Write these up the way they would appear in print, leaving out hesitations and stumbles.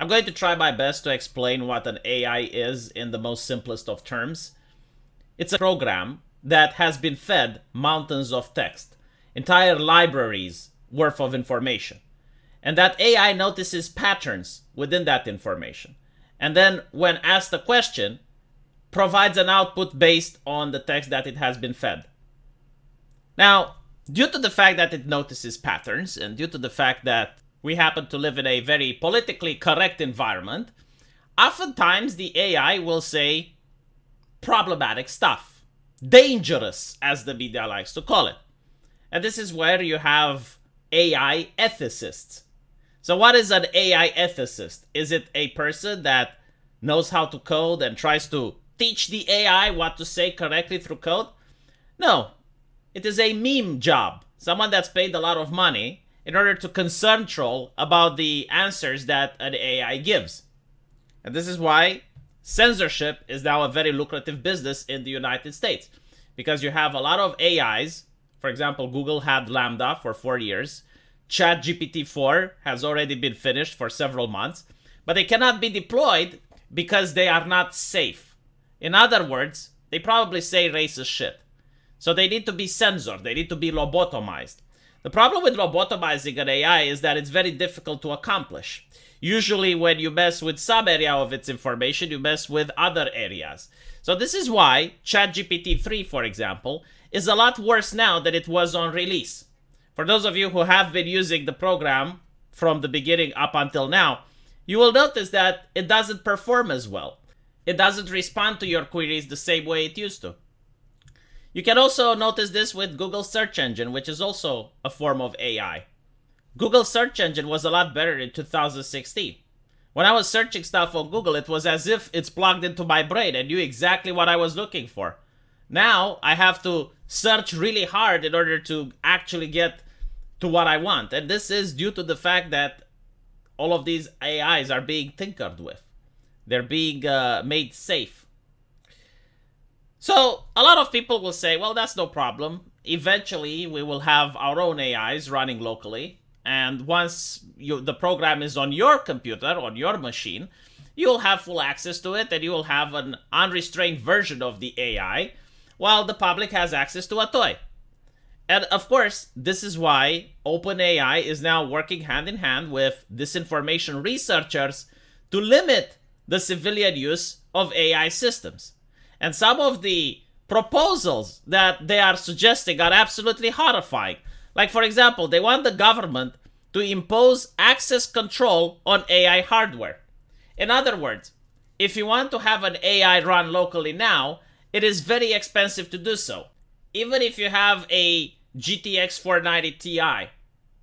I'm going to try my best to explain what an AI is in the most simplest of terms. It's a program that has been fed mountains of text, entire libraries worth of information. And that AI notices patterns within that information. And then, when asked a question, provides an output based on the text that it has been fed. Now, due to the fact that it notices patterns, and due to the fact that we happen to live in a very politically correct environment, oftentimes the AI will say problematic stuff. Dangerous, as the media likes to call it. And this is where you have AI ethicists. So what is an AI ethicist? Is it a person that knows how to code and tries to teach the AI what to say correctly through code? No. It is a meme job. Someone that's paid a lot of money in order to concern troll about the answers that an AI gives. And this is why censorship is now a very lucrative business in the United States. Because you have a lot of AIs. For example, Google had Lambda for 4 years. ChatGPT 4 has already been finished for several months. But they cannot be deployed because they are not safe. In other words, they probably say racist shit. So they need to be censored. They need to be lobotomized. The problem with lobotomizing an AI is that it's very difficult to accomplish. Usually when you mess with some area of its information, you mess with other areas. So this is why ChatGPT 3, for example, is a lot worse now than it was on release. For those of you who have been using the program from the beginning up until now, you will notice that it doesn't perform as well. It doesn't respond to your queries the same way it used to. You can also notice this with Google search engine, which is also a form of AI. Google search engine was a lot better in 2016. When I was searching stuff on Google, it was as if it's plugged into my brain and knew exactly what I was looking for. Now, I have to search really hard in order to actually get to what I want. And this is due to the fact that all of these AIs are being tinkered with. They're being made safe. So, a lot of people will say, well, that's no problem. Eventually, we will have our own AIs running locally. And once the program is on your computer, on your machine, you'll have full access to it and you will have an unrestrained version of the AI while the public has access to a toy. And of course, this is why OpenAI is now working hand in hand with disinformation researchers to limit the civilian use of AI systems. And some of the proposals that they are suggesting are absolutely horrifying. Like, for example, they want the government to impose access control on AI hardware. In other words, if you want to have an AI run locally now, it is very expensive to do so. Even if you have a GTX 490 Ti,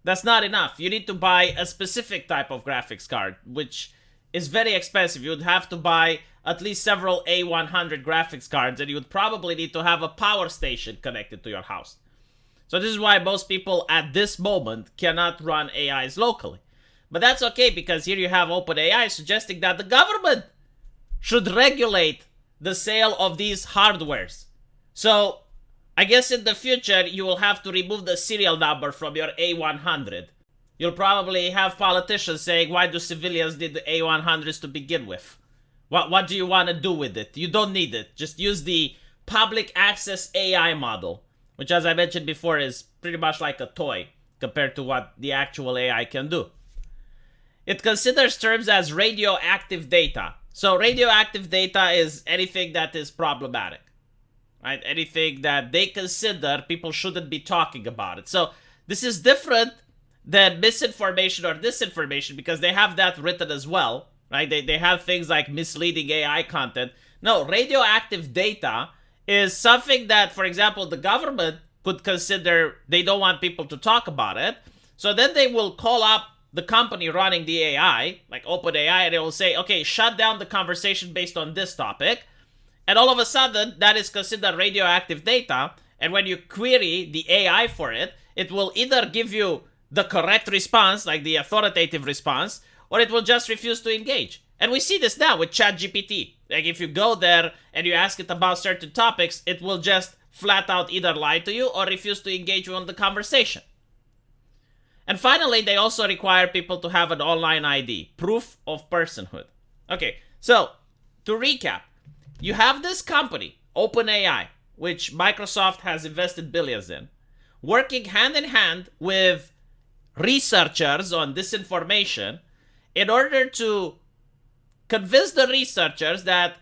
that's not enough. You need to buy a specific type of graphics card, which is very expensive. You would have to buy at least several A100 graphics cards, and you would probably need to have a power station connected to your house. So this is why most people at this moment cannot run AIs locally. But that's okay, because here you have OpenAI suggesting that the government should regulate the sale of these hardwares. So I guess in the future you will have to remove the serial number from your A100. You'll probably have politicians saying, why do civilians need the A100s to begin with? What do you want to do with it? You don't need it. Just use the public access AI model, which, as I mentioned before, is pretty much like a toy compared to what the actual AI can do. It considers terms as radioactive data. So radioactive data is anything that is problematic, right? Anything that they consider people shouldn't be talking about it. So this is different than misinformation or disinformation, because they have that written as well, right? They have things like misleading AI content. No, radioactive data is something that, for example, the government could consider they don't want people to talk about it. So then they will call up the company running the AI, like OpenAI, and they will say, okay, shut down the conversation based on this topic. And all of a sudden, that is considered radioactive data. And when you query the AI for it, it will either give you the correct response, like the authoritative response, or it will just refuse to engage. And we see this now with ChatGPT. Like, if you go there and you ask it about certain topics, it will just flat out either lie to you or refuse to engage you on the conversation. And finally, they also require people to have an online ID, proof of personhood. Okay, so to recap, you have this company, OpenAI, which Microsoft has invested billions in, working hand in hand with researchers on disinformation in order to convince the researchers that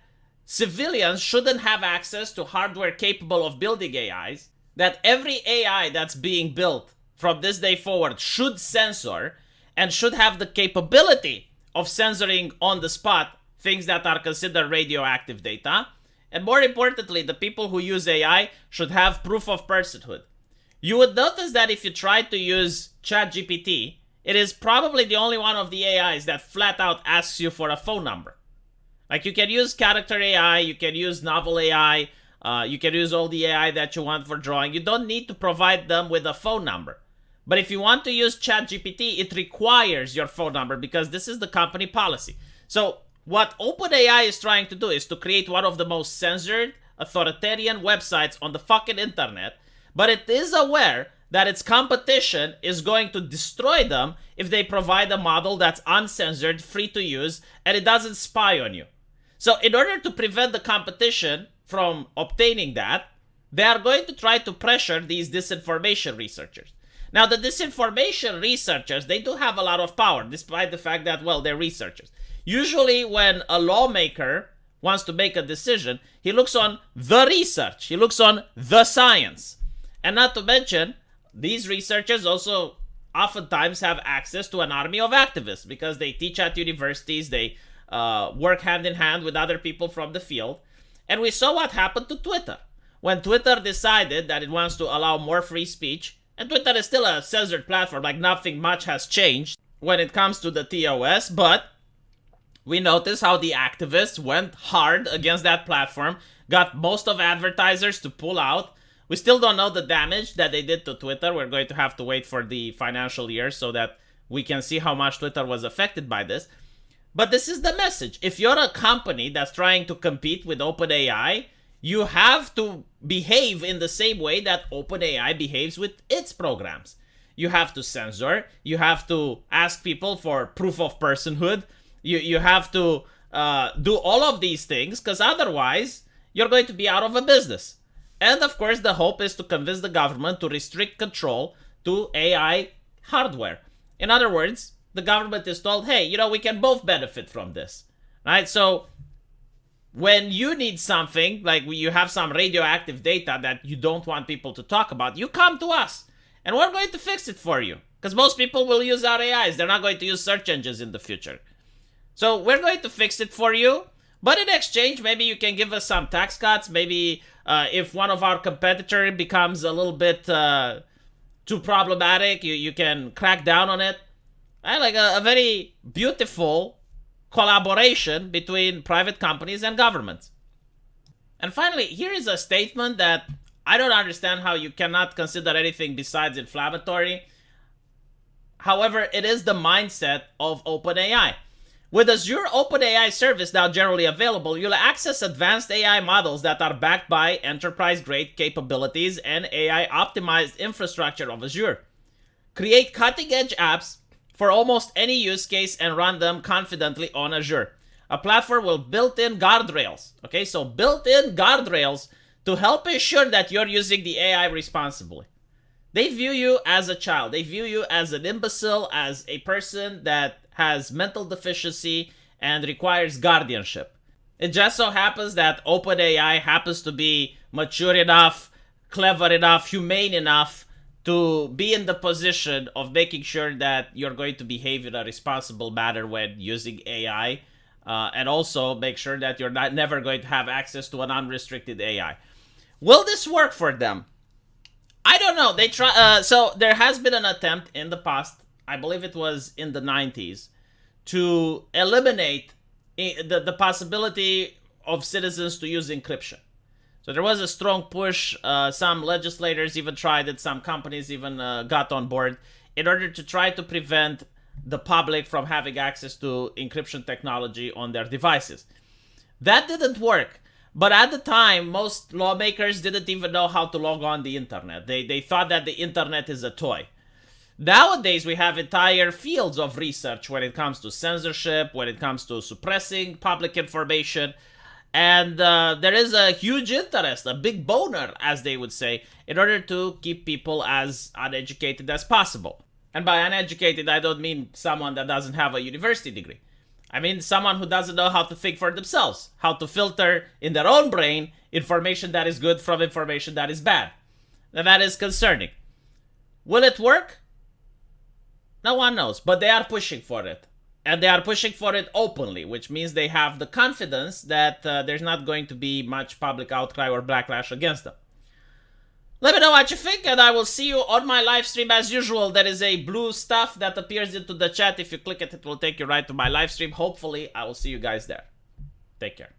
civilians shouldn't have access to hardware capable of building AIs, that every AI that's being built from this day forward should censor and should have the capability of censoring on the spot things that are considered radioactive data. And more importantly, the people who use AI should have proof of personhood. You would notice that if you try to use ChatGPT, it is probably the only one of the AIs that flat out asks you for a phone number. Like, you can use character AI, you can use novel AI, you can use all the AI that you want for drawing. You don't need to provide them with a phone number. But if you want to use ChatGPT, it requires your phone number because this is the company policy. So what OpenAI is trying to do is to create one of the most censored, authoritarian websites on the fucking internet, but it is aware that its competition is going to destroy them if they provide a model that's uncensored, free to use, and it doesn't spy on you. So in order to prevent the competition from obtaining that, they are going to try to pressure these disinformation researchers. Now, the disinformation researchers, they do have a lot of power, despite the fact that, well, they're researchers. Usually when a lawmaker wants to make a decision, he looks on the research, he looks on the science. And not to mention, these researchers also oftentimes have access to an army of activists because they teach at universities, they work hand in hand with other people from the field. And we saw what happened to Twitter. When Twitter decided that it wants to allow more free speech, and Twitter is still a censored platform, like nothing much has changed when it comes to the TOS, but we noticed how the activists went hard against that platform, got most of advertisers to pull out. We still don't know the damage that they did to Twitter. We're going to have to wait for the financial year so that we can see how much Twitter was affected by this. But this is the message. If you're a company that's trying to compete with OpenAI, you have to behave in the same way that OpenAI behaves with its programs. You have to censor. You have to ask people for proof of personhood. You have to do all of these things because otherwise you're going to be out of a business. And of course, the hope is to convince the government to restrict control to AI hardware. In other words, the government is told, hey, we can both benefit from this, right? So when you need something, like you have some radioactive data that you don't want people to talk about, you come to us and we're going to fix it for you. Because most people will use our AIs. They're not going to use search engines in the future. So we're going to fix it for you. But in exchange, maybe you can give us some tax cuts. Maybe if one of our competitors becomes a little bit too problematic, you can crack down on it. Like a very beautiful collaboration between private companies and governments. And finally, here is a statement that I don't understand how you cannot consider anything besides inflammatory. However, it is the mindset of OpenAI. With Azure OpenAI service now generally available, you'll access advanced AI models that are backed by enterprise-grade capabilities and AI-optimized infrastructure of Azure. Create cutting-edge apps for almost any use case and run them confidently on Azure. A platform with built-in guardrails. Okay, so built-in guardrails to help ensure that you're using the AI responsibly. They view you as a child. They view you as an imbecile, as a person that has mental deficiency and requires guardianship. It just so happens that OpenAI happens to be mature enough, clever enough, humane enough to be in the position of making sure that you're going to behave in a responsible manner when using AI, and also make sure that you're never going to have access to an unrestricted AI. Will this work for them? I don't know. They try. So there has been an attempt in the past, I believe it was in the 90s, to eliminate the possibility of citizens to use encryption. So there was a strong push. Some legislators even tried it. Some companies even got on board in order to try to prevent the public from having access to encryption technology on their devices. That didn't work. But at the time, most lawmakers didn't even know how to log on the internet. They thought that the internet is a toy. Nowadays, we have entire fields of research when it comes to censorship, when it comes to suppressing public information. And there is a huge interest, a big boner, as they would say, in order to keep people as uneducated as possible. And by uneducated, I don't mean someone that doesn't have a university degree. I mean someone who doesn't know how to think for themselves, how to filter in their own brain information that is good from information that is bad. And that is concerning. Will it work? No one knows, but they are pushing for it. And they are pushing for it openly, which means they have the confidence that there's not going to be much public outcry or backlash against them. Let me know what you think, and I will see you on my live stream as usual. There is a blue stuff that appears into the chat. If you click it, it will take you right to my live stream. Hopefully, I will see you guys there. Take care.